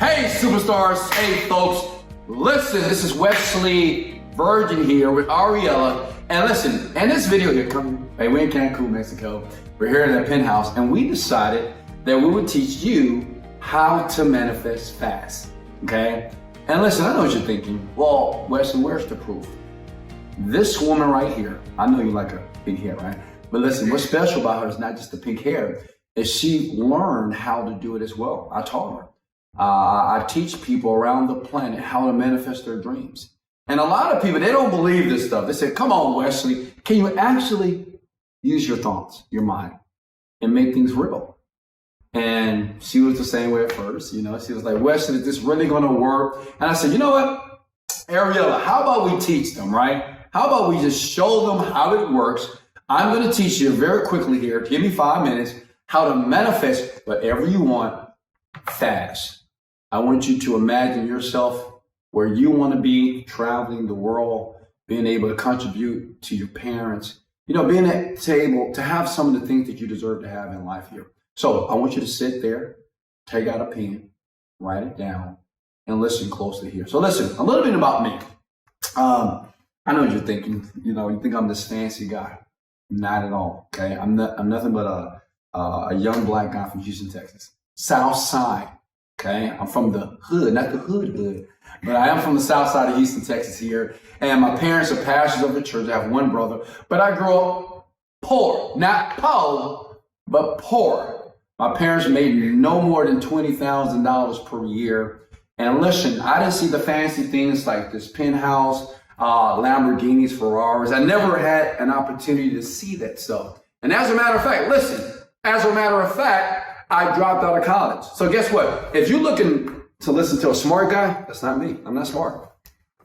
Hey, superstars. Hey, folks. Listen, this is Wesley Virgin here with Ariella. And listen, in this video here, we're in Cancun, Mexico. We're here in that penthouse, and we decided that we would teach you how to manifest fast, okay? And listen, I know what you're thinking. Well, Wesley, where's the proof? This woman right here, I know you like her pink hair, right? But listen, what's special about her is not just the pink hair, is she learned how to do it as well. I taught her. I teach people around the planet how to manifest their dreams. And a lot of people, they don't believe this stuff. They say, come on, Wesley, can you actually use your thoughts, your mind, and make things real? And she was the same way at first. You know, she was like, Wesley, is this really going to work? And I said, you know what, Ariella, how about we teach them, right? How about we just show them how it works? I'm going to teach you very quickly here. Give me 5 minutes, how to manifest whatever you want fast. I want you to imagine yourself where you want to be, traveling the world, being able to contribute to your parents, you know, being able to have some of the things that you deserve to have in life here. So I want you to sit there, take out a pen, write it down, and listen closely here. So listen, a little bit about me. I know what you're thinking. You know, you think I'm this fancy guy. Not at all, okay? I'm nothing but a young black guy from Houston, Texas. South Side, okay? I'm from the hood, not the hood, but I am from the south side of Houston, Texas here. And my parents are pastors of the church. I have one brother, but I grew up poor, not poor, but poor. My parents made no more than $20,000 per year. And listen, I didn't see the fancy things like this penthouse, Lamborghinis, Ferraris. I never had an opportunity to see that stuff. And as a matter of fact, listen, I dropped out of college. So guess what? If you're looking to listen to a smart guy, that's not me. I'm not smart.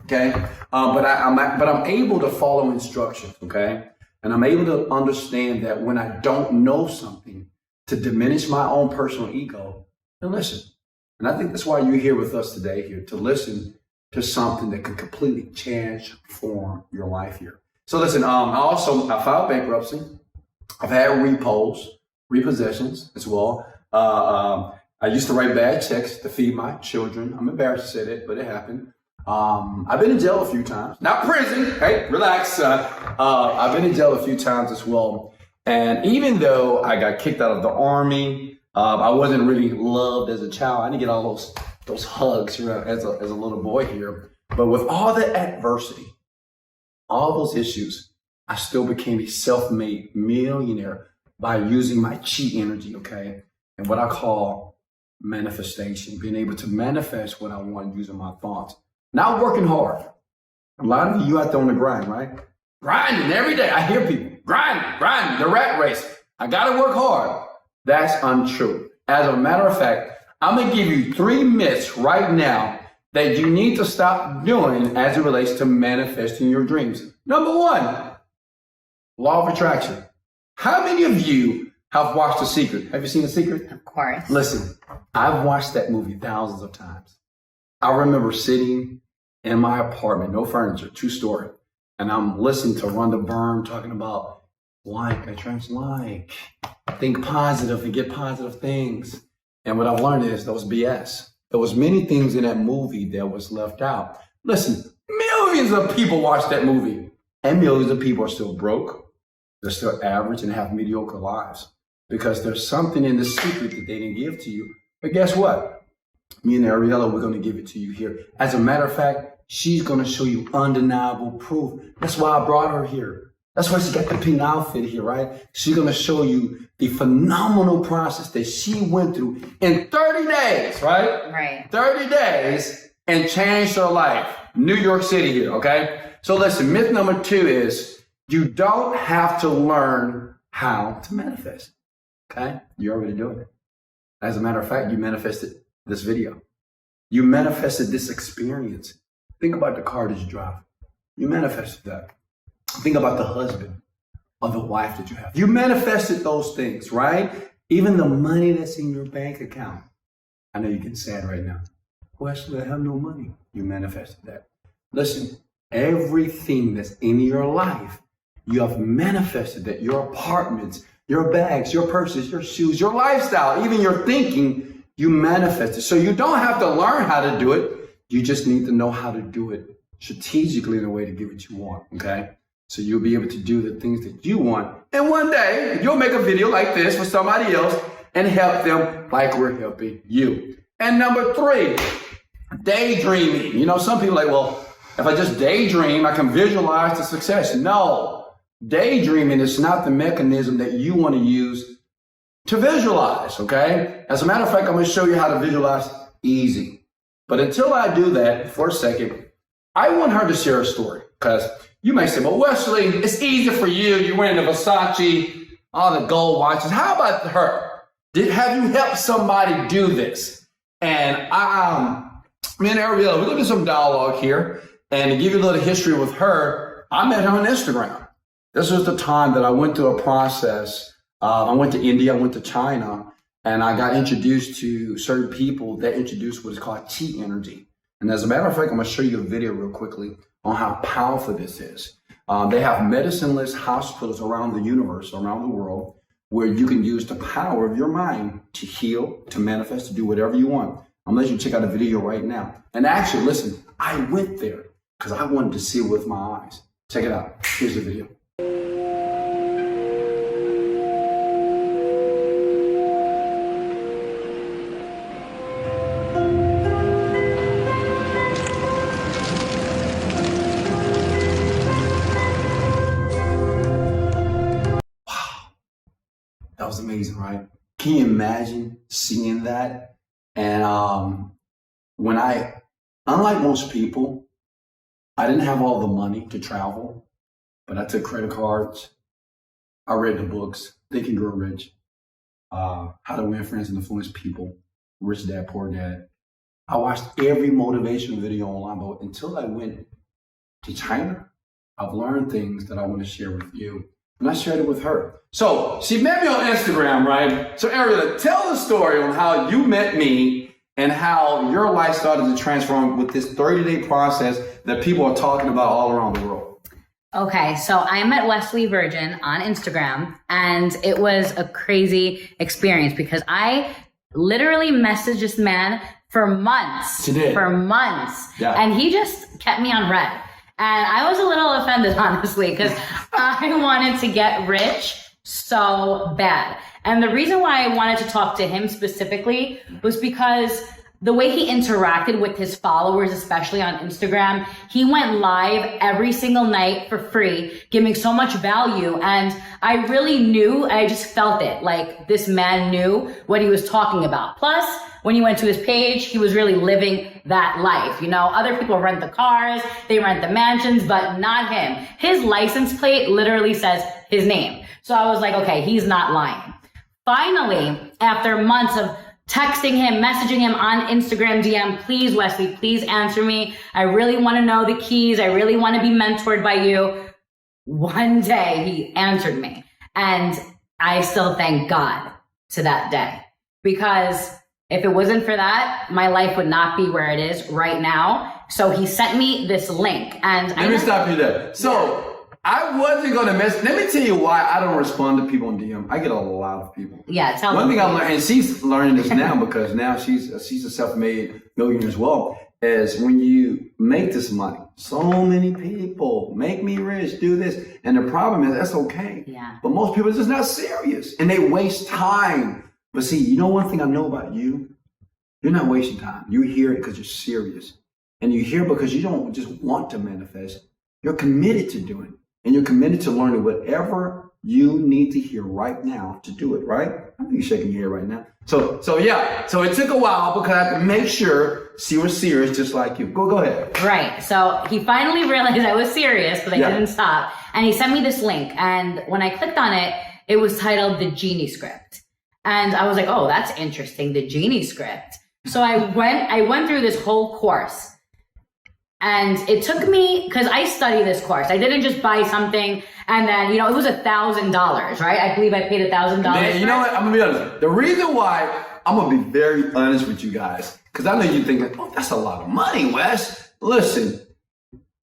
Okay. But I'm able to follow instructions. Okay. And I'm able to understand that when I don't know something, to diminish my own personal ego, then listen. And I think that's why you're here with us today here, to listen to something that can completely transform your life here. So listen, I filed bankruptcy. I've had repossessions as well. I used to write bad checks to feed my children. I'm embarrassed to say that, but it happened. I've been in jail a few times. Not prison, hey, relax. I've been in jail a few times as well. And even though I got kicked out of the Army, I wasn't really loved as a child. I didn't get all those hugs as a little boy here. But with all the adversity, all those issues, I still became a self-made millionaire by using my chi energy, okay? And what I call manifestation, being able to manifest what I want using my thoughts. Not working hard. A lot of you out there on the grind, right? Grinding every day. I hear people grinding, the rat race. I gotta work hard. That's untrue. As a matter of fact, I'm gonna give you 3 myths right now that you need to stop doing as it relates to manifesting your dreams. Number 1, law of attraction. How many of you have watched The Secret? Have you seen The Secret? Of course. Listen, I've watched that movie thousands of times. I remember sitting in my apartment, no furniture, 2-story, and I'm listening to Rhonda Byrne talking about think positive and get positive things. And what I've learned is those BS. There was many things in that movie that was left out. Listen, millions of people watched that movie, and millions of people are still broke. They're still average and have mediocre lives because there's something in The Secret that they didn't give to you. But guess what? Me and Ariella, we're going to give it to you here. As a matter of fact, she's going to show you undeniable proof. That's why I brought her here. That's why she got the pink outfit here, right? She's going to show you the phenomenal process that she went through in 30 days, right? Right. 30 days and changed her life. New York City here, okay? So listen, myth number 2 is you don't have to learn how to manifest, okay? You're already doing it. As a matter of fact, you manifested this video. You manifested this experience. Think about the car that you drive. You manifested that. Think about the husband or the wife that you have. You manifested those things, right? Even the money that's in your bank account. I know you're getting sad right now. Wesley, I have no money. You manifested that. Listen, everything that's in your life, you have manifested that. Your apartments, your bags, your purses, your shoes, your lifestyle, even your thinking, you manifest it. So you don't have to learn how to do it. You just need to know how to do it strategically in a way to get what you want, okay? So you'll be able to do the things that you want. And one day, you'll make a video like this for somebody else and help them like we're helping you. And number 3, daydreaming. You know, some people are like, well, if I just daydream, I can visualize the success. No, daydreaming is not the mechanism that you want to use to visualize, okay? As a matter of fact, I'm going to show you how to visualize easy. But until I do that for a second, I want her to share a story, because you may say, well, Wesley, it's easy for you. You're wearing the Versace, all the gold watches. How about her? Have you helped somebody do this? And me and Ariella, we're going to do some dialogue here. And to give you a little history with her, I met her on Instagram. This was the time that I went through a process. I went to India, I went to China, and I got introduced to certain people that introduced what is called chi energy. And as a matter of fact, I'm going to show you a video real quickly on how powerful this is. They have medicine-less hospitals around the universe, around the world, where you can use the power of your mind to heal, to manifest, to do whatever you want. I'm going to let you check out a video right now. And actually, listen, I went there because I wanted to see it with my eyes. Check it out. Here's the video. That was amazing, right? Can you imagine seeing that? And unlike most people, I didn't have all the money to travel, but I took credit cards. I read the books, Think and Grow Rich, How to Win Friends and Influence People, Rich Dad, Poor Dad. I watched every motivational video online, but until I went to China, I've learned things that I want to share with you. And I shared it with her. So she met me on Instagram, right? So Ariella, tell the story on how you met me and how your life started to transform with this 30-day process that people are talking about all around the world. Okay, so I met Wesley Virgin on Instagram, and it was a crazy experience because I literally messaged this man for months. She did. For months. Yeah. And he just kept me on red. And I was a little offended, honestly, because I wanted to get rich so bad. And the reason why I wanted to talk to him specifically was because the way he interacted with his followers, especially on Instagram, he went live every single night for free, giving so much value. And I really knew, I just felt it, like this man knew what he was talking about. Plus, when you went to his page, he was really living that life. You know, other people rent the cars, they rent the mansions, but not him. His license plate literally says his name. So I was like, okay, he's not lying. Finally, after months of texting him, messaging him on Instagram DM, please, Wesley, please answer me. I really want to know the keys. I really want to be mentored by you. One day he answered me, and I still thank God to that day, because if it wasn't for that, my life would not be where it is right now. So he sent me this link, and let me stop you there. So I wasn't going to mess. Let me tell you why I don't respond to people on DM. I get a lot of people. Yeah, tell me. One thing I learned, and she's learning this now because now she's a self-made millionaire as well, is when you make this money, so many people make me rich, do this. And the problem is that's okay. Yeah. But most people are just not serious and they waste time. But see, you know one thing I know about you? You're not wasting time. You're here because you're serious. And you're here because you don't just want to manifest. You're committed to doing it. And you're committed to learning whatever you need to hear right now to do it, right? I think you're shaking your head right now. So yeah. So it took a while because I had to make sure she was serious just like you. Go ahead. Right. So he finally realized I was serious, but I didn't stop. And he sent me this link. And when I clicked on it, it was titled The Genie Script. And I was like, oh, that's interesting, the Genie Script. So I went through this whole course. And it took me, because I studied this course. I didn't just buy something and then, it was $1,000, right? I believe I paid $1,000. You know what? I'm going to be honest. The reason why, I'm going to be very honest with you guys, because I know you think, oh, that's a lot of money, Wes. Listen,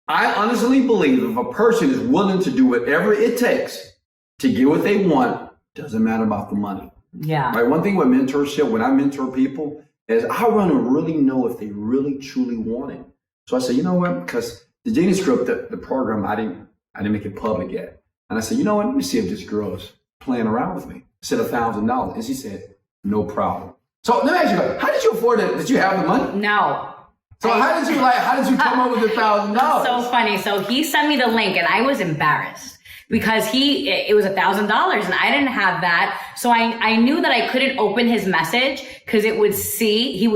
I honestly believe if a person is willing to do whatever it takes to get what they want, doesn't matter about the money. Yeah. Right. One thing with mentorship, when I mentor people, is I want to really know if they really truly want it. So I said, you know what? Because the genie script, the program, I didn't make it public yet. And I said, you know what? Let me see if this girl is playing around with me. I said $1,000, and she said, no problem. So let me ask you, how did you afford it? Did you have the money? No. So how did you come up with $1,000? So funny. So he sent me the link, and I was embarrassed because it was $1,000, and I didn't have that. So I knew that I couldn't open his message because he would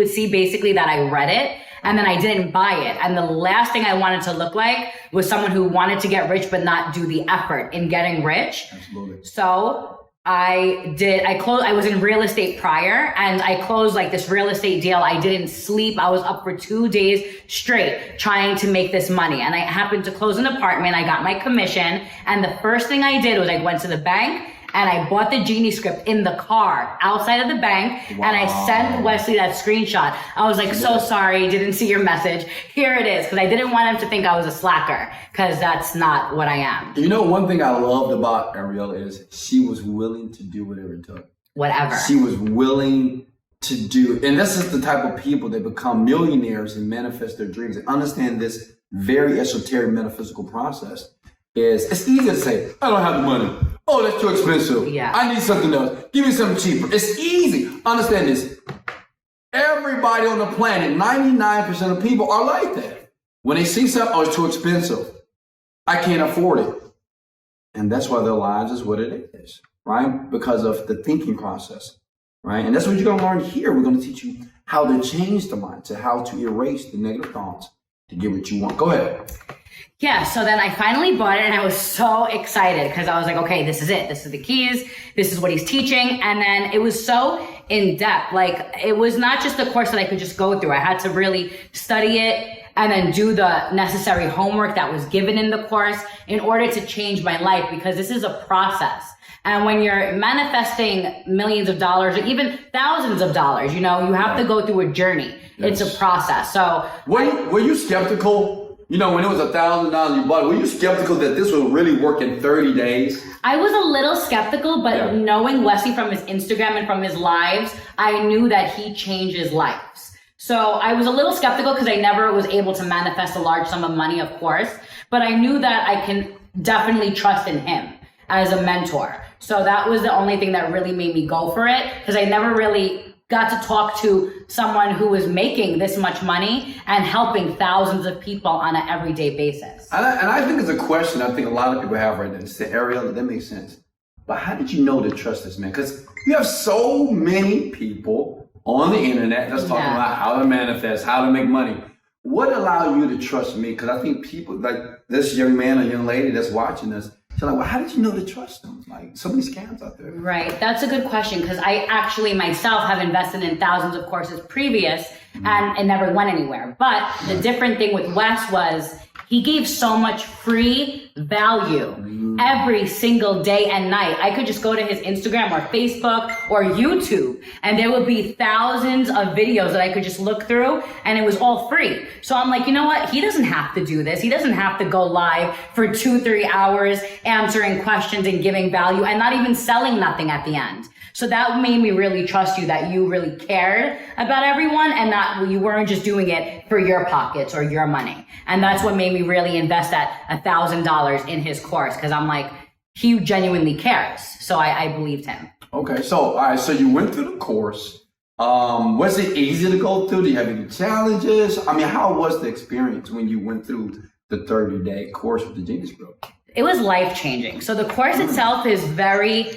see basically that I read it. And then I didn't buy it. And the last thing I wanted to look like was someone who wanted to get rich but not do the effort in getting rich. Absolutely. So I was in real estate prior, and I closed like this real estate deal. I didn't sleep. I was up for 2 days straight trying to make this money. And I happened to close an apartment. I got my commission. And the first thing I did was I went to the bank and I bought the genie script in the car outside of the bank. Wow. And I sent Wesley that screenshot. I was like, so sorry, didn't see your message. Here it is. Because I didn't want him to think I was a slacker, because that's not what I am. You know, one thing I loved about Ariella is she was willing to do whatever it took. Whatever. She was willing to do. And this is the type of people that become millionaires and manifest their dreams and understand this very esoteric metaphysical process. It's easy to say, I don't have the money. Oh, that's too expensive. Yeah. I need something else. Give me something cheaper. It's easy. Understand this. Everybody on the planet, 99% of people are like that. When they see something, oh, it's too expensive. I can't afford it. And that's why their lives is what it is, right? Because of the thinking process, right? And that's what you're going to learn here. We're going to teach you how to change the mindset, how to erase the negative thoughts to get what you want. Go ahead. Yeah, so then I finally bought it, and I was so excited because I was like, okay, this is it. This is the keys. This is what he's teaching. And then it was so in depth. Like, it was not just a course that I could just go through. I had to really study it and then do the necessary homework that was given in the course in order to change my life, because this is a process. And when you're manifesting millions of dollars or even thousands of dollars, you have to go through a journey. Yes. It's a process. So were you skeptical? When it was $1,000 you bought it, were you skeptical that this would really work in 30 days? I was a little skeptical, but knowing Wesley from his Instagram and from his lives, I knew that he changes lives. So I was a little skeptical because I never was able to manifest a large sum of money, of course, but I knew that I can definitely trust in him as a mentor. So that was the only thing that really made me go for it, because I never really got to talk to someone who was making this much money and helping thousands of people on an everyday basis. And I think it's a question I think a lot of people have right now. They say, Ariella, that makes sense. But how did you know to trust this man? Because you have so many people on the internet that's talking about how to manifest, how to make money. What allowed you to trust me? Because I think people like this young man or young lady that's watching this, they're like, well, how did you know to trust them? Like, so many scams out there. Right. That's a good question, because I actually myself have invested in thousands of courses previous and it never went anywhere. But the different thing with Wes was he gave so much free value every single day and night. I could just go to his Instagram or Facebook or YouTube, and there would be thousands of videos that I could just look through, and it was all free. So I'm like, you know what? He doesn't have to do this. He doesn't have to go live for 2-3 hours answering questions and giving value and not even selling nothing at the end. So that made me really trust you, that you really cared about everyone and not you weren't just doing it for your pockets or your money. And that's what made me really invest that $1,000 in his course, because I'm like, he genuinely cares. So I believed him. Okay. So, all right. So you went through the course. Was it easy to go through? Do you have any challenges? I mean, how was the experience when you went through the 30-day course with the Genius Group? It was life-changing. So the course itself is very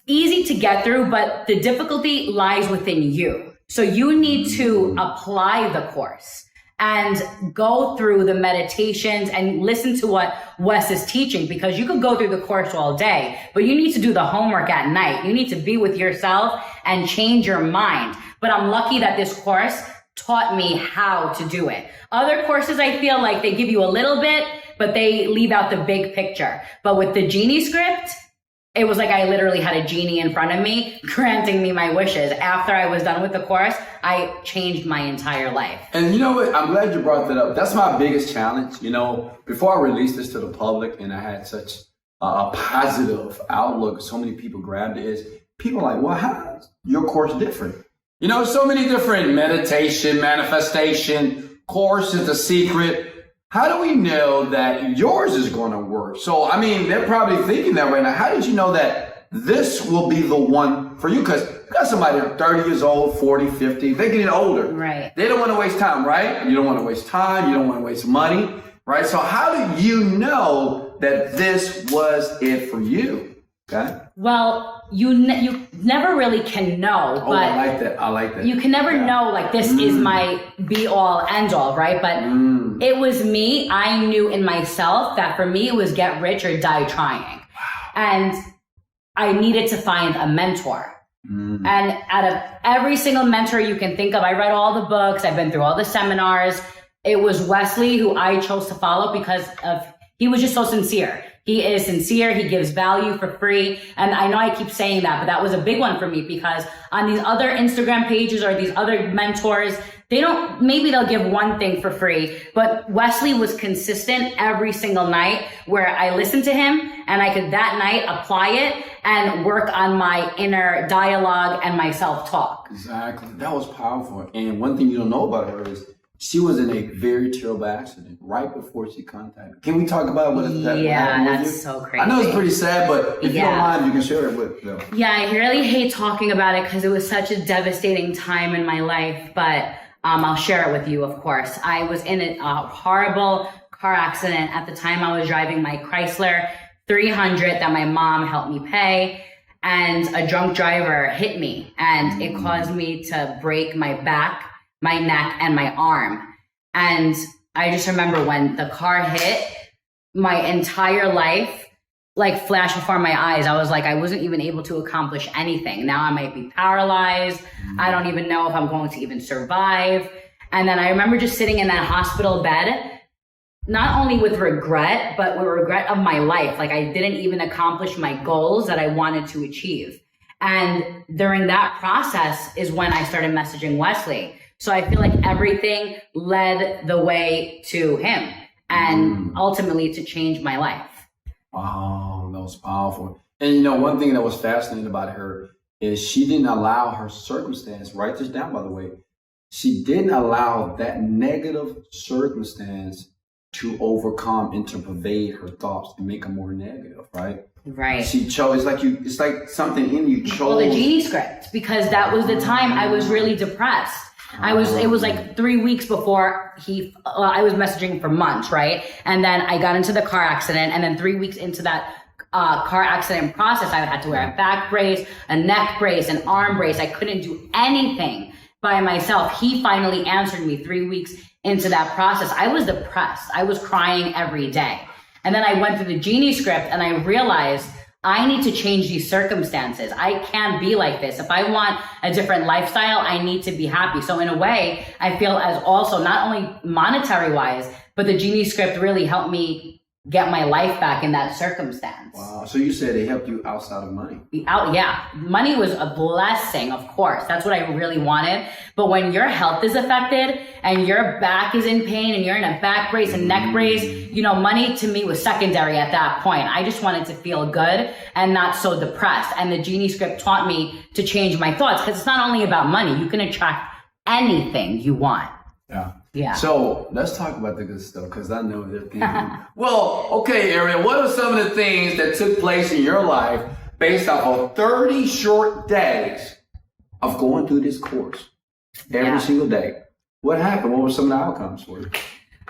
easy to get through, but the difficulty lies within you. So you need to apply the course and go through the meditations and listen to what Wes is teaching, because you could go through the course all day, but you need to do the homework at night. You need to be with yourself and change your mind. But I'm lucky that this course taught me how to do it. Other courses, I feel like they give you a little bit, but they leave out the big picture. But with the Genie script, it was like I literally had a genie in front of me granting me my wishes. After I was done with the course, I changed my entire life. And you know what? I'm glad you brought that up. That's my biggest challenge. Before I released this to the public and I had such a positive outlook, so many people grabbed it, is people are like, well, how is your course different? You know, so many different meditation, manifestation, courses, The Secret. How do we know that yours is going to work? So, I mean, they're probably thinking that right now. How did you know that this will be the one for you? Because you got somebody 30 years old, 40, 50, they're getting older. Right. They don't want to waste time, right? You don't want to waste time. You don't want to waste money, right? So how do you know that this was it for you? Okay. Well, you never really can know, but I like that. I like that. You can never know, like, this is my be all end all, right? But it was me. I knew in myself that for me, it was get rich or die trying. Wow. And I needed to find a mentor. And out of every single mentor you can think of, I read all the books. I've been through all the seminars. It was Wesley who I chose to follow because he was just so sincere. He is sincere. He gives value for free. And I know I keep saying that, but that was a big one for me because on these other Instagram pages or these other mentors, maybe they'll give one thing for free, but Wesley was consistent every single night where I listened to him and I could that night apply it and work on my inner dialogue and my self-talk. Exactly. That was powerful. And one thing you don't know about her is she was in a very terrible accident right before she contacted. Can we talk about what that happened? Yeah, that's so crazy. I know it's pretty sad, but if you don't mind, you can share it with them. Yeah, I really hate talking about it because it was such a devastating time in my life, but I'll share it with you, of course. I was in a horrible car accident. At the time, I was driving my Chrysler 300 that my mom helped me pay, and a drunk driver hit me, and it caused me to break my back, my neck, and my arm. And I just remember when the car hit, my entire life like flashed before my eyes. I was like, I wasn't even able to accomplish anything. Now I might be paralyzed. I don't even know if I'm going to even survive. And then I remember just sitting in that hospital bed, not only with regret, but with regret of my life. Like I didn't even accomplish my goals that I wanted to achieve. And during that process is when I started messaging Wesley. So I feel like everything led the way to him and ultimately to change my life. Wow, that was powerful. And you know, one thing that was fascinating about her is she didn't allow her circumstance, write this down by the way, she didn't allow that negative circumstance to overcome and to pervade her thoughts and make them more negative, right? Right. She chose, it's like something in you chose. Well, the genie script, because that was the time I was really depressed. It was like 3 weeks before I was messaging for months, right? And then I got into the car accident, and then 3 weeks into that car accident process, I had to wear a back brace, a neck brace, an arm brace. I couldn't do anything by myself. He finally answered me 3 weeks into that process. I was depressed. I was crying every day. And then I went through the genie script and I realized I need to change these circumstances. I can't be like this. If I want a different lifestyle, I need to be happy. So in a way, I feel as also not only monetary wise, but the genie script really helped me get my life back in that circumstance. Wow. So you said it helped you outside of money. Yeah. Money was a blessing, of course. That's what I really wanted. But when your health is affected and your back is in pain and you're in a back brace and neck brace, you know, money to me was secondary at that point. I just wanted to feel good and not so depressed. And the genie script taught me to change my thoughts because it's not only about money. You can attract anything you want. Yeah. Yeah. So let's talk about the good stuff because I know they're thinking, well, okay, Ariella, what are some of the things that took place in your life based off of 30 short days of going through this course every single day? What happened? What were some of the outcomes for you?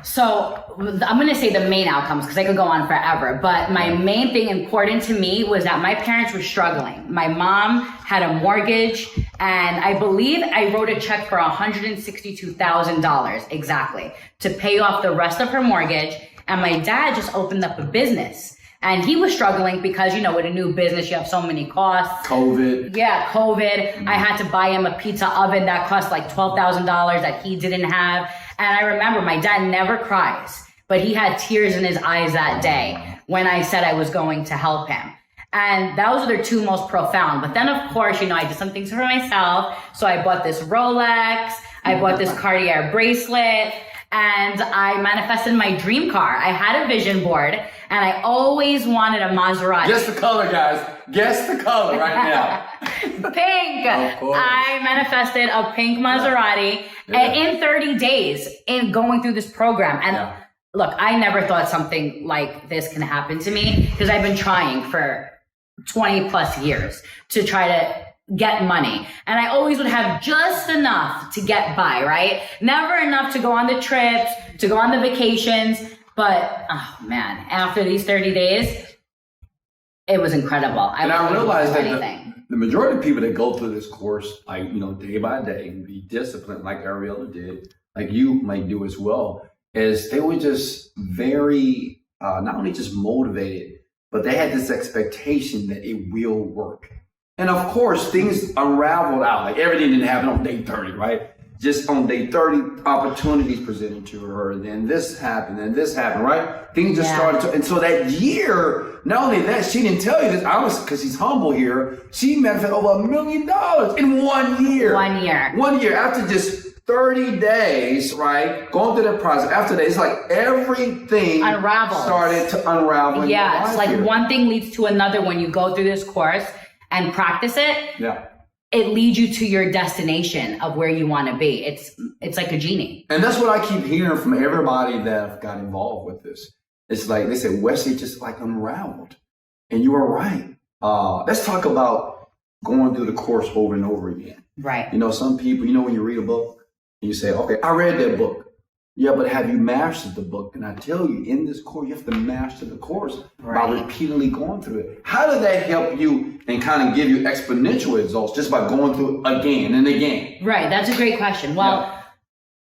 So I'm going to say the main outcomes because I could go on forever. But my main thing important to me was that my parents were struggling. My mom had a mortgage and I believe I wrote a check for $162,000 exactly to pay off the rest of her mortgage. And my dad just opened up a business. And he was struggling because, you know, with a new business, you have so many costs. COVID. Yeah, COVID. I had to buy him a pizza oven that cost like $12,000 that he didn't have. And I remember my dad never cries, but he had tears in his eyes that day when I said I was going to help him. And those are the two most profound. But then, of course, you know, I did some things for myself. So I bought this Rolex. I bought this Cartier bracelet. and I manifested my dream car. I had a vision board, and I always wanted a Maserati. Guess the color, guys. Guess the color right now. Pink. I manifested a pink Maserati in 30 days in going through this program. And look, I never thought something like this can happen to me because I've been trying for 20 plus years to try to get money. And I always would have just enough to get by, right? Never enough to go on the trips, to go on the vacations. But, oh man, after these 30 days, it was incredible. I realized that the majority of people that go through this course, like, day by day, and be disciplined like Ariella did, like you might do as well, is they were just very, not only just motivated, but they had this expectation that it will work. And of course, things unraveled out. Like everything didn't happen on day 30, right? Just on day 30, opportunities presented to her. And then this happened, and this happened, right? Things just started to, and so that year, not only that, she didn't tell you this, because she's humble here, she manifested over $1 million in 1 year. 1 year. 1 year, after just 30 days, right? Going through the process. After that, it's like everything started to unravel. Yeah, it's like one thing leads to another when you go through this course and practice it. Yeah. It leads you to your destination of where you want to be. It's like a genie. And that's what I keep hearing from everybody that got involved with this. It's like they say, Wesley just like unraveled. And you were right. Let's talk about going through the course over and over again. Right. Some people, when you read a book and you say, okay, I read that book. Yeah, but have you mastered the book? And I tell you, in this course, you have to master the course by repeatedly going through it. How did that help you and kind of give you exponential results just by going through it again and again? Right, that's a great question. Well,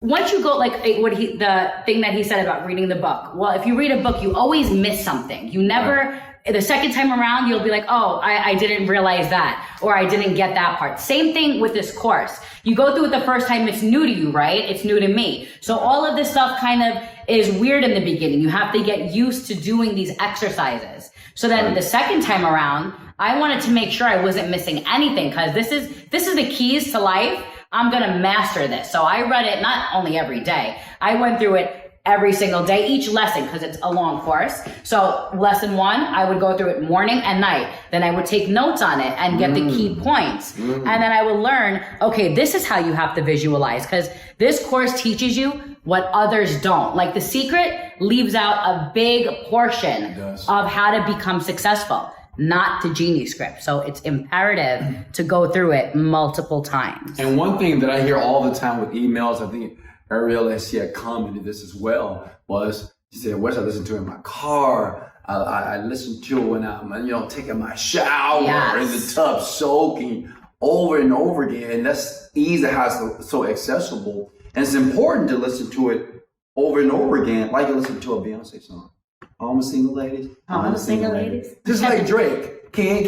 once you go, like the thing that he said about reading the book. Well, if you read a book, you always miss something. You never, the second time around, you'll be like, oh, I didn't realize that, or I didn't get that part. Same thing with this course. You go through it the first time, it's new to you, right? It's new to me. So all of this stuff kind of is weird in the beginning. You have to get used to doing these exercises. So then the second time around, I wanted to make sure I wasn't missing anything, because this is the keys to life. I'm going to master this. So I read it not only every day. I went through it every single day, each lesson, because it's a long course. So lesson 1, I would go through it morning and night. Then I would take notes on it and get the key points. And then I would learn, okay, this is how you have to visualize, because this course teaches you what others don't. Like The Secret leaves out a big portion of how to become successful, not the genie script. So it's imperative to go through it multiple times. And one thing that I hear all the time with emails, I think Ariella, she had commented this as well, was she said, Wes, I listen to it in my car. I listen to it when I'm, taking my shower in the tub, soaking over and over again. And that's easy, how it's so accessible. And it's important to listen to it over and over again, like you listen to a Beyonce song. All my single ladies. All my single ladies. Just like Drake. Can't,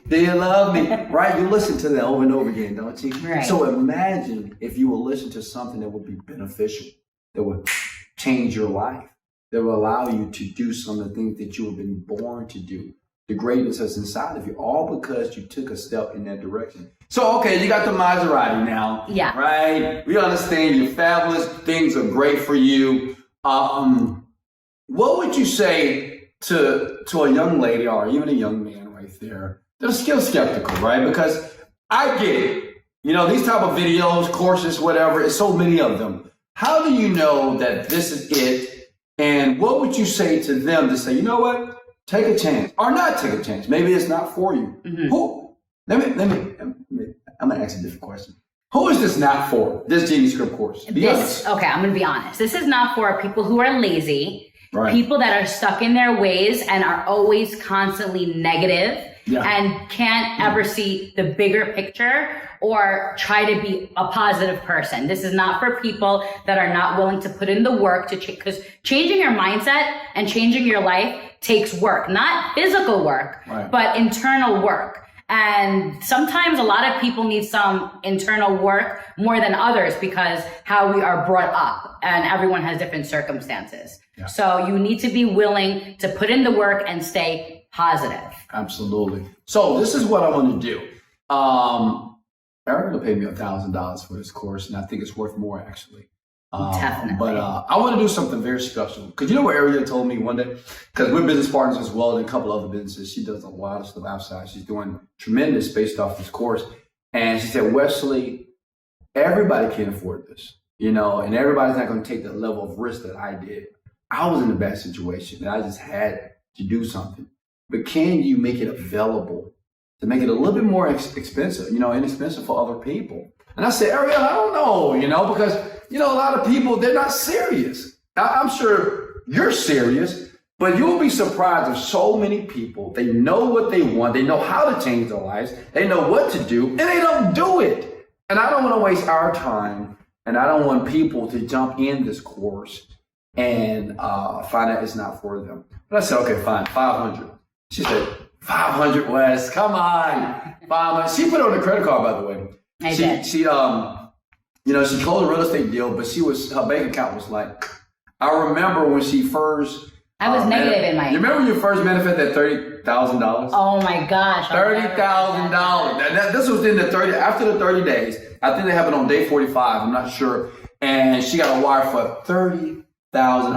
do you love me? Right? You listen to that over and over again, don't you? Right. So imagine if you will listen to something that would be beneficial, that would change your life, that will allow you to do some of the things that you have been born to do. The greatness that's inside of you, all because you took a step in that direction. So, okay, you got the Maserati now. Yeah. Right? We understand you're fabulous. Things are great for you. What would you say to a young lady or even a young man right there that are still skeptical, right? Because I get it. These type of videos, courses, whatever, it's so many of them. How do you know that this is it? And what would you say to them to say, you know what? Take a chance or not take a chance. Maybe it's not for you. Who? I'm going to ask a different question. Who is this not for? This genie script course? Okay, I'm going to be honest. This is not for people who are lazy. Right. People that are stuck in their ways and are always constantly negative and can't ever see the bigger picture or try to be a positive person. This is not for people that are not willing to put in the work to change, because changing your mindset and changing your life takes work, not physical work, but internal work. And sometimes a lot of people need some internal work more than others because how we are brought up, and everyone has different circumstances. Yeah. So you need to be willing to put in the work and stay positive. Absolutely. So this is what I want to do. Eric will pay me $1,000 for this course, and I think it's worth more actually. Definitely. But I want to do something very special. Because you know what Ariella told me one day? Because we're business partners as well and a couple other businesses. She does a lot of stuff outside. She's doing tremendous based off this course. And she said, Wesley, everybody can't afford this, and everybody's not going to take the level of risk that I did. I was in a bad situation and I just had to do something. But can you make it available to make it a little bit more expensive, inexpensive for other people? And I said, Ariella, I don't know, because, a lot of people, they're not serious. I'm sure you're serious, but you'll be surprised there's so many people, they know what they want, they know how to change their lives, they know what to do, and they don't do it. And I don't want to waste our time, and I don't want people to jump in this course and find out it's not for them. But I said, okay, fine, 500. She said, 500, Wes, come on. 500. She put it on the credit card, by the way. She closed a real estate deal, but her bank account was like, I remember when she first. I was negative in my. You remember when you first manifested that $30,000? Oh my gosh. $30,000. This was in after the 30 days. I think it happened on day 45. I'm not sure. And she got a wire for $30,000.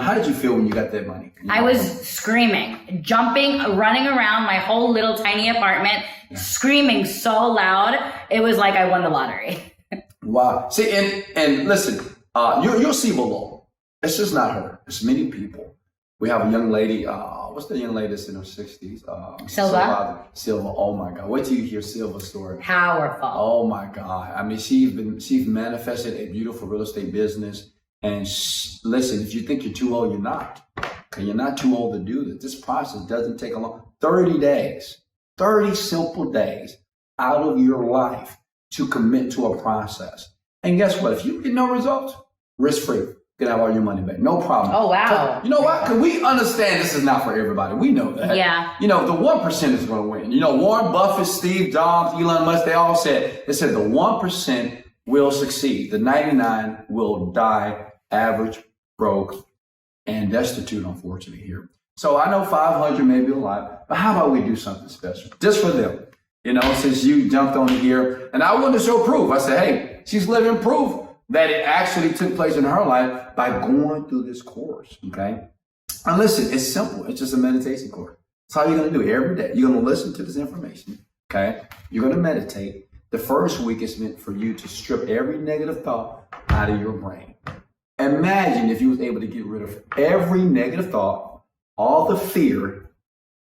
How did you feel when you got that money? I was screaming, jumping, running around my whole little tiny apartment, screaming so loud. It was like I won the lottery. Wow. See, and listen, you'll see below. It's just not her. It's many people. We have a young lady. What's the young lady that's in her 60s? Silva. Oh my God. Wait till you hear Silva's story. Powerful. Oh my God. I mean, she's manifested a beautiful real estate business. And listen, if you think you're too old, you're not. Okay, you're not too old to do this. This process doesn't take a long 30 days, 30 simple days out of your life to commit to a process. And guess what? If you get no results, risk-free. You can have all your money back. No problem. Oh, wow. You know what? Because we understand this is not for everybody. We know that. Yeah. The 1% is going to win. Warren Buffett, Steve Jobs, Elon Musk, they said the 1% will succeed. The 99 will die average, broke, and destitute, unfortunately, here. So I know 500 may be a lot, but how about we do something special just for them? Since you jumped on here, and I wanted to show proof. I said, hey, she's living proof that it actually took place in her life by going through this course, okay? And listen, it's simple. It's just a meditation course. That's all you're going to do every day. You're going to listen to this information, okay? You're going to meditate. The first week is meant for you to strip every negative thought out of your brain. Imagine if you was able to get rid of every negative thought, all the fear,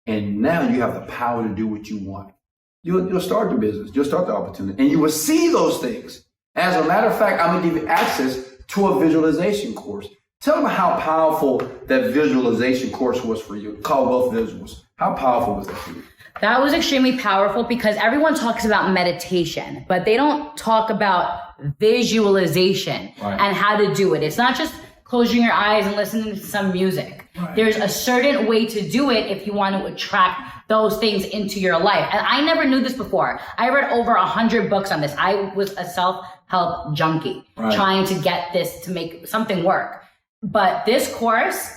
and now you have the power to do what you want. You'll start the business. You'll start the opportunity, and you will see those things. As a matter of fact, I'm going to give you access to a visualization course. Tell them how powerful that visualization course was for you, called Wealth Visuals. How powerful was that for you? That was extremely powerful because everyone talks about meditation, but they don't talk about visualization and how to do it. It's not just closing your eyes and listening to some music. Right. There's a certain way to do it if you want to attract those things into your life. And I never knew this before. I read over 100 books on this. I was a self-help junkie trying to get this to make something work. But this course,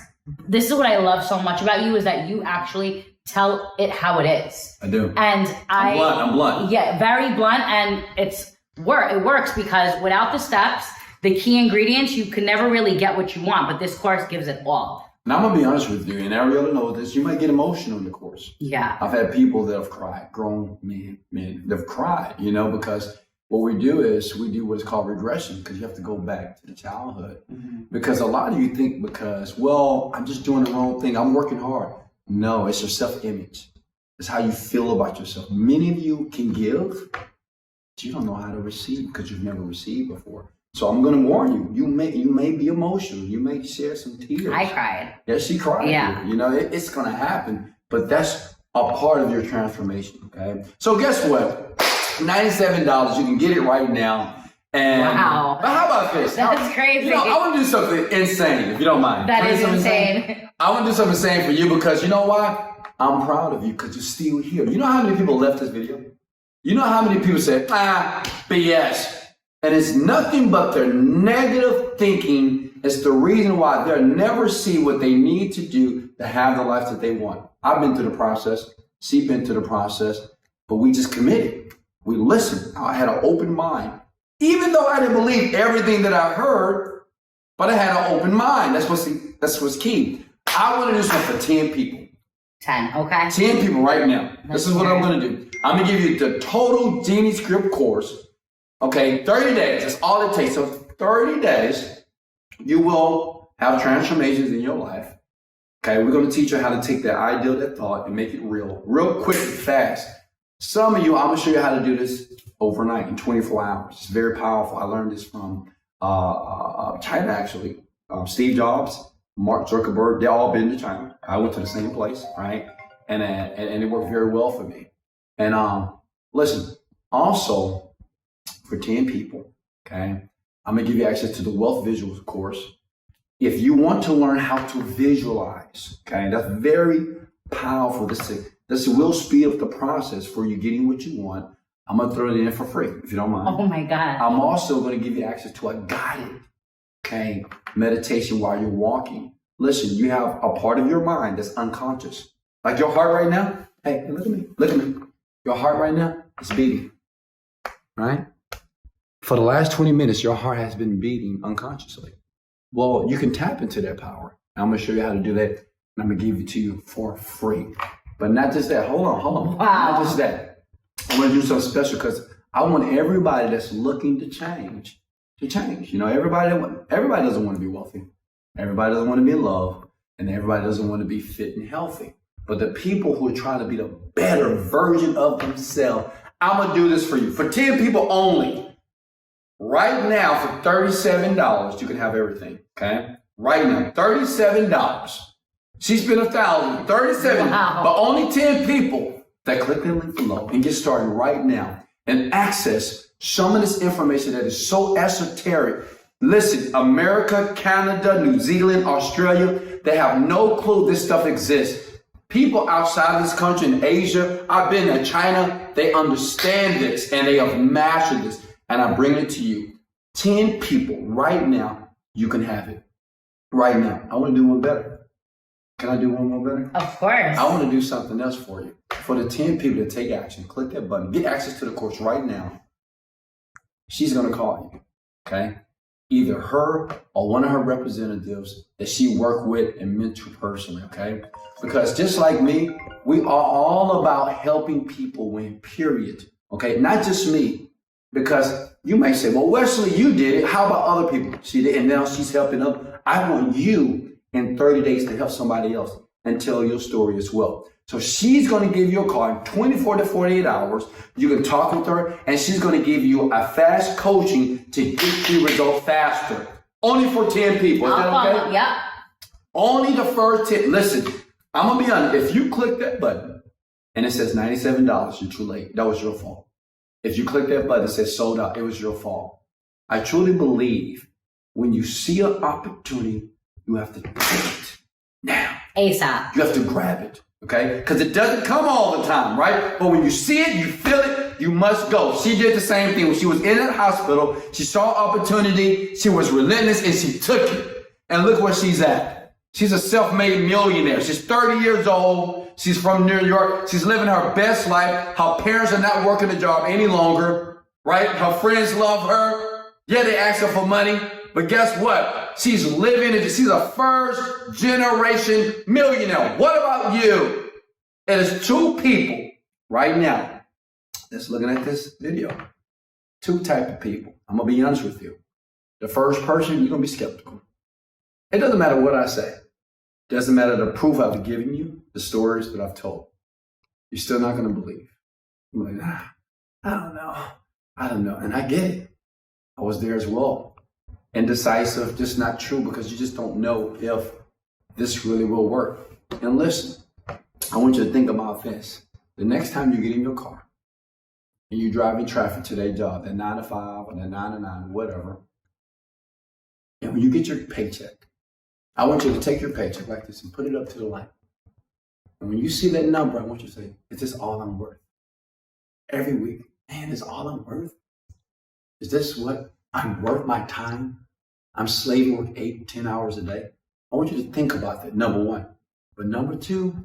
this is what I love so much about you, is that you actually tell it how it is. I do. And I'm blunt. Yeah, very blunt. And it works because without the steps, the key ingredients, you can never really get what you want. But this course gives it all. Now, I'm going to be honest with you, and Ariella knows this. You might get emotional in the course. Yeah. I've had people that have cried, grown men, they've cried, because what we do is we do what is called regression, because you have to go back to the childhood. Mm-hmm. Because a lot of you think I'm just doing the wrong thing. I'm working hard. No, it's your self-image. It's how you feel about yourself. Many of you can give, but you don't know how to receive because you've never received before. So I'm going to warn you. You may be emotional. You may shed some tears. I cried. Yeah, she cried. Yeah. It's going to happen, but that's a part of your transformation. Okay. So guess what? $97. You can get it right now. And wow. But how about this? That's crazy. I want to do something insane, if you don't mind. That is insane. I want to do something insane for you because you know why? I'm proud of you because you're still here. You know how many people left this video? You know how many people said, BS. And it's nothing but their negative thinking. It's the reason why they'll never see what they need to do to have the life that they want. I've been through the process. She's been through the process. But we just committed. We listened. I had an open mind. Even though I didn't believe everything that I heard, but I had an open mind. That's what's key. I want to do something for 10 people. 10, okay. 10 people right now. This is what I'm going to do. I'm going to give you the total Genie Script course. Okay, 30 days. That's all it takes. So 30 days, you will have transformations in your life. Okay, we're going to teach you how to take that idea, that thought, and make it real quick and fast. Some of you, I'm going to show you how to do this overnight in 24 hours. It's very powerful. I learned this from China, actually. Steve Jobs, Mark Zuckerberg, they all been to China. I went to the same place, right? And it worked very well for me. And listen, also for 10 people, okay, I'm going to give you access to the Wealth Visuals course. If you want to learn how to visualize, okay, that's very powerful. This will speed up the process for you getting what you want. I'm going to throw it in for free, if you don't mind. Oh my God. I'm also going to give you access to a guided, okay, meditation while you're walking. Listen, you have a part of your mind that's unconscious. Like your heart right now. Hey, look at me. Your heart right now is beating, right? For the last 20 minutes, your heart has been beating unconsciously. Well, you can tap into that power. I'm going to show you how to do that, and I'm going to give it to you for free. But not just that. Hold on. Wow. Not just that. I'm going to do something special because I want everybody that's looking to change to change. You know, everybody doesn't want to be wealthy. Everybody doesn't want to be in love. And everybody doesn't want to be fit and healthy. But the people who are trying to be the better version of themselves, I'm going to do this for you. For 10 people only. Right now, for $37, you can have everything, okay? Right now, $37. She spent $1,000, $37, wow. But only 10 people that click the link below and get started right now and access some of this information that is so esoteric. Listen, America, Canada, New Zealand, Australia, they have no clue this stuff exists. People outside of this country in Asia, I've been to China, they understand this and they have mastered this. And I bring it to you. 10 people right now, you can have it. Right now. I want to do one better. Can I do one more better? Of course. I want to do something else for you. For the 10 people to take action, click that button. Get access to the course right now. She's going to call you. Okay? Either her or one of her representatives that she worked with and mentor personally. Okay? Because just like me, we are all about helping people win, period. Okay? Not just me. Because you may say, well, Wesley, you did it. How about other people? She did, and now she's helping them. I want you in 30 days to help somebody else and tell your story as well. So she's going to give you a call in 24 to 48 hours. You can talk with her, and she's going to give you a fast coaching to get you results faster. Only for 10 people. Is that okay? Yep. Only the first 10. Listen, I'm going to be honest. If you click that button and it says $97, you're too late. That was your fault. If you click that button that says sold out, it was your fault. I truly believe when you see an opportunity, you have to take it now. ASAP. You have to grab it, okay? Because it doesn't come all the time, right? But when you see it, you feel it, you must go. She did the same thing. When she was in that hospital, she saw opportunity, she was relentless, and she took it. And look where she's at. She's a self-made millionaire. She's 30 years old. She's from New York. She's living her best life. Her parents are not working a job any longer, right? Her friends love her. Yeah, they ask her for money. But guess what? She's living it. She's a first generation millionaire. What about you? It is 2 people right now that's looking at this video. 2 type of people. I'm going to be honest with you. The first person, you're going to be skeptical. It doesn't matter what I say. It doesn't matter the proof I've given you, the stories that I've told. You're still not going to believe. I'm like, I don't know. And I get it. I was there as well. Indecisive, just not true because you just don't know if this really will work. And listen, I want you to think about this. The next time you get in your car and you're driving traffic to their job, that 9 to 5 or that 9 to 9, whatever, and when you get your paycheck, I want you to take your paycheck like this and put it up to the light. And when you see that number, I want you to say, is this all I'm worth? Every week, man, is all I'm worth? Is this what I'm worth my time? I'm slaving work 8, 10 hours a day. I want you to think about that, number 1. But number 2,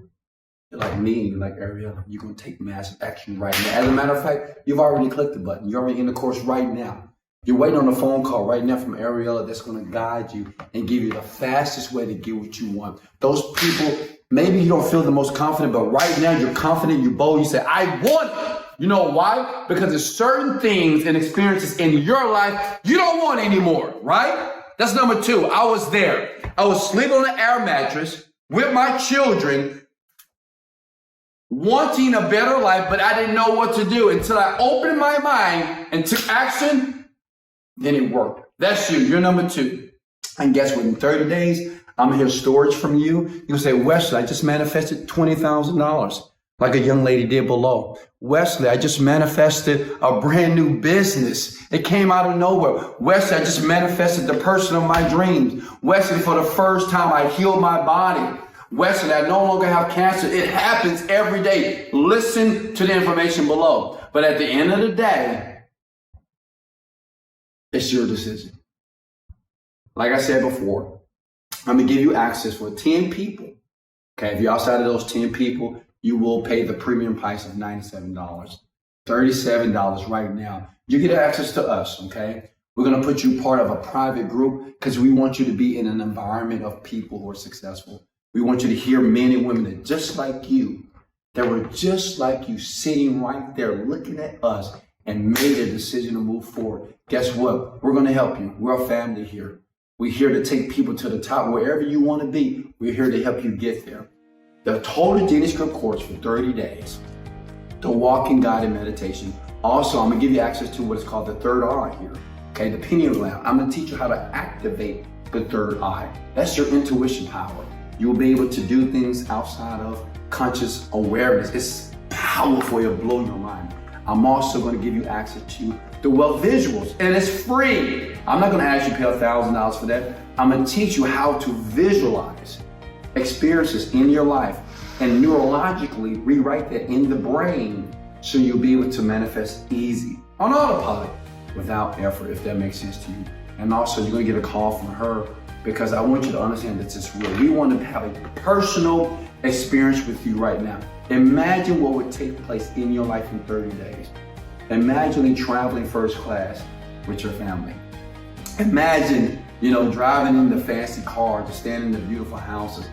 you're like me, you're like Ariella. You're going to take massive action right now. As a matter of fact, you've already clicked the button. You're already in the course right now. You're waiting on a phone call right now from Ariella that's going to guide you and give you the fastest way to get what you want. Those people, maybe you don't feel the most confident, but right now you're confident, you're bold, you say, I want it. You know why? Because there's certain things and experiences in your life you don't want anymore, right? That's number 2. I was there. I was sleeping on an air mattress with my children, wanting a better life, but I didn't know what to do until I opened my mind and took action. Then it worked. That's you. You're number 2. And guess what? In 30 days, I'm going to hear storage from you. You'll say, Wesley, I just manifested $20,000 like a young lady did below. Wesley, I just manifested a brand new business. It came out of nowhere. Wesley, I just manifested the person of my dreams. Wesley, for the first time, I healed my body. Wesley, I no longer have cancer. It happens every day. Listen to the information below. But at the end of the day, it's your decision. Like I said before, I'm going to give you access for 10 people. Okay, if you're outside of those 10 people, you will pay the premium price of $97. $37 right now. You get access to us, okay? We're going to put you part of a private group because we want you to be in an environment of people who are successful. We want you to hear men and women that just like you, that were just like you, sitting right there looking at us and made a decision to move forward. Guess what? We're going to help you. We're a family here. We're here to take people to the top. Wherever you want to be, we're here to help you get there. The total Genie Script course for 30 days. The walking guided meditation. Also, I'm going to give you access to what is called the third eye here. Okay, the pineal gland. I'm going to teach you how to activate the third eye. That's your intuition power. You'll be able to do things outside of conscious awareness. It's powerful. It'll blow your mind. I'm also going to give you access to the wealth visuals, and it's free. I'm not going to ask you to pay $1,000 for that. I'm going to teach you how to visualize experiences in your life and neurologically rewrite that in the brain so you'll be able to manifest easy on autopilot without effort, if that makes sense to you. And also, you're going to get a call from her because I want you to understand that it's real. We want to have a personal experience with you right now. Imagine what would take place in your life in 30 days. Imagine traveling first class with your family. Imagine, driving in the fancy cars, standing in the beautiful houses.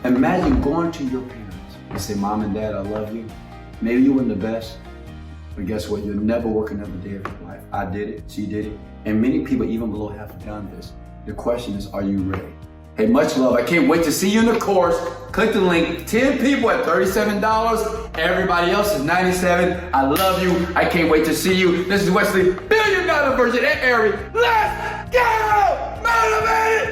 Imagine going to your parents and say, Mom and Dad, I love you. Maybe you weren't the best, but guess what? You'll never work another day of your life. I did it, she did it, and many people even below have done this. The question is, are you ready? Hey, much love. I can't wait to see you in the course. Click the link. 10 people at $37. Everybody else is $97. I love you. I can't wait to see you. This is Wesley, $1 billion Virgin and Ari. Let's go! Motivated!